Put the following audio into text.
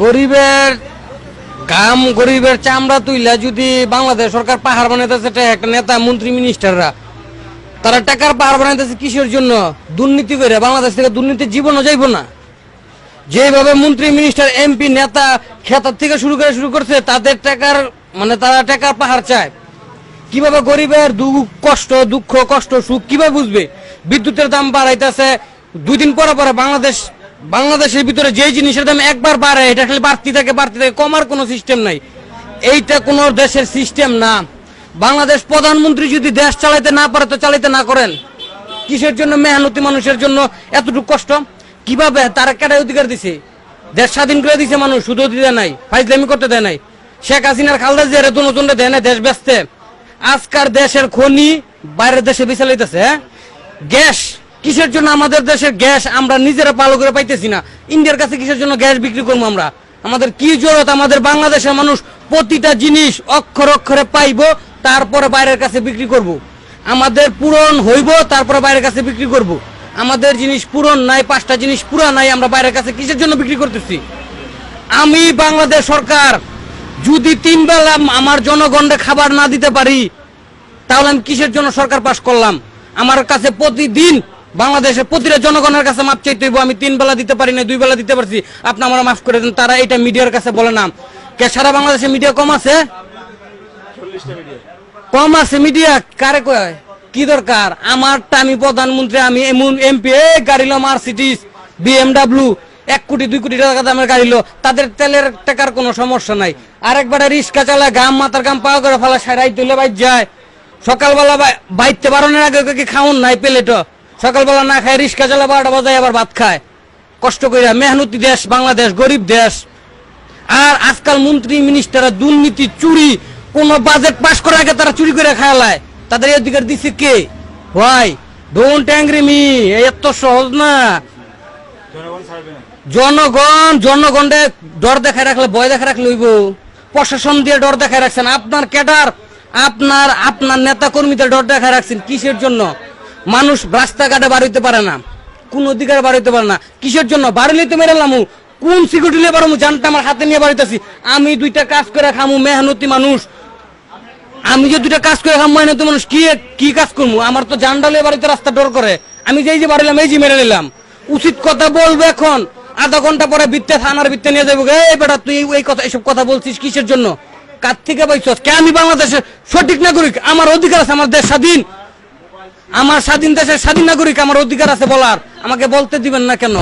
গরিবের গাম গরিবের চামড়া তুইলা যদি বাংলাদেশ সরকার পাহাড় বানাইতেছে, একটা নেতা মন্ত্রী মিনিস্টাররা তারা টাকার পাহাড় বানাইতেছে কিসের জন্য? দুর্নীতি করে। বাংলাদেশ থেকে দুর্নীতির জীবনও যাইব না। যেভাবে মন্ত্রী মিনিস্টার এমপি নেতা খেতার থেকে শুরু করছে, তাদের টাকার তারা টাকার পাহাড় চায়। কিভাবে গরিবের দুঃখ কষ্ট সুখ কিভাবে বুঝবে? বিদ্যুতের দাম বাড়াইতেছে, 2 দিন পরে বাংলাদেশের ভিতরে যে জিনিসের দাম একবার বাড়ে, এটা খালি বাড়তি থাকে, কমার কোনো সিস্টেম নাই। এইটা কোন দেশের সিস্টেম না। বাংলাদেশ প্রধানমন্ত্রী যদি দেশ চালাইতে না পারে তো চালাইতে না করেন। কিসের জন্য মেহনতি মানুষের জন্য এতটুকু কষ্ট? কিভাবে তারা কেটে অধিকার দিছে? দেশ স্বাধীন করে দিছে মানুষ, শুধু দিতে নাই, ফাইজলামি করতে দেয় নাই। শেখ হাসিনার খালদা জিয়ারে নতুন দেয় নাই দেশ বেচতে। আজকার দেশের খনি বাইরের দেশে বেচে লইতেছে। গ্যাস কিসের জন্য? আমাদের দেশের গ্যাস আমরা নিজেরা ভালো করে পাইতেছি না। ইন্ডিয়ার কাছে কিসের জন্য গ্যাস বিক্রি করবো আমরা? আমাদের কি জরুরত? আমাদের বাংলাদেশের মানুষ প্রতিটা জিনিস অক্ষর অক্ষরে পাইব, তারপরে বাইরের কাছে বিক্রি করব। আমাদের পূরণ হইব, তারপরে বাইরের কাছে বিক্রি করব। আমাদের জিনিস পূরণ নাই, 5টা জিনিস পুরা নাই, আমরা বাইরের কাছে কিসের জন্য বিক্রি করতেছি? আমি বাংলাদেশ সরকার যদি 3 বেলা আমার জনগণকে খাবার না দিতে পারি, তাহলে আমি কিসের জন্য সরকার পাশ করলাম? আমার কাছে প্রতিদিন বাংলাদেশের প্রতিটা জনগণের কাছে মাপ চাইতে হইব। আমি 3 বেলা দিতে পারি না, 2 বেলা দিতে পারছি, আপনি আমার মাফ করে দেন। তারা এটা মিডিয়ার কাছে বলে না। কে সারা বাংলাদেশে মিডিয়া কম আছে? কম আছে মিডিয়া? কারে কয়? কি দরকার? আমারটা আমি প্রধানমন্ত্রী, আমি এমপি, গাড়ি লো মার্সিডিজ BMW 1 কোটি 2 কোটি টাকা দামের গাড়ি লো, তাদের তেলের টাকার কোনো সমস্যা নাই। আরেকবারে রিক্সা চালায় মাথার গাম পাওয়া করে ফেলা, সারাই তুলে বাইর যায়। সকালবেলা বাইতে বারণের আগে কি খাওন নাই পেলেট? সকালবেলা না খায় রিক্সা চালা 12টা বাজায় আবার ভাত খায় কষ্ট করে। মেহনতি দেশ বাংলাদেশ, গরিব দেশ। আর আজকাল মন্ত্রী মিনিস্টাররা দুর্নীতি চুরি, কোন বাজেট পাস করার আগে তারা চুরি করে খাওয়ালায়। তাদের এই অধিকার দিচ্ছে কে? ভাই ডোন্ট অ্যাংরি মি, এত সহজ না। জনগণে ডর দেখায় রাখলে, ভয় দেখায় রাখলে হইব? প্রশাসন দিয়ে ডর দেখায় রাখছেন, আপনার ক্যাডার আপনার নেতা কর্মীদের ডর দেখায় রাখছেন। কিসের জন্য? মানুষ রাস্তাঘাটে বার হইতে পারে না, কোন অধিকার বার হইতে পারে না। কিসের জন্য? বাড়ি লইতে মেরেলাম, কোন সিকিউরিটি লিয়ে বাড়ামু? জানটা আমার হাতে নিয়ে বাড়িতেছি। আমি 2টা কাজ করে খামু, মেহনতি মানুষ। আমি যে 2টা কাজ করে খামু, মেহনতি মানুষ কি কাজ করবো? আমার তো জানটা লিয়ে বাড়িতে রাস্তা ডর করে। আমি যে বাড়িলাম, এই যে মেরে নিলাম। উচিত কথা বলবো এখন, আধা ঘন্টা পরে থানার ভিত্তে নিয়ে যাবো। এই বেটা তুই এইসব কথা বলছিস কিসের জন্য? কার থেকে পাইছস? কে? আমি বাংলাদেশের সঠিক নাগরিক, আমার অধিকার আছে, আমার দেশ স্বাধীন, আমার স্বাধীন দেশের স্বাধীন নাগরিক, আমার অধিকার আছে বলার। আমাকে বলতে দিবেন না কেন?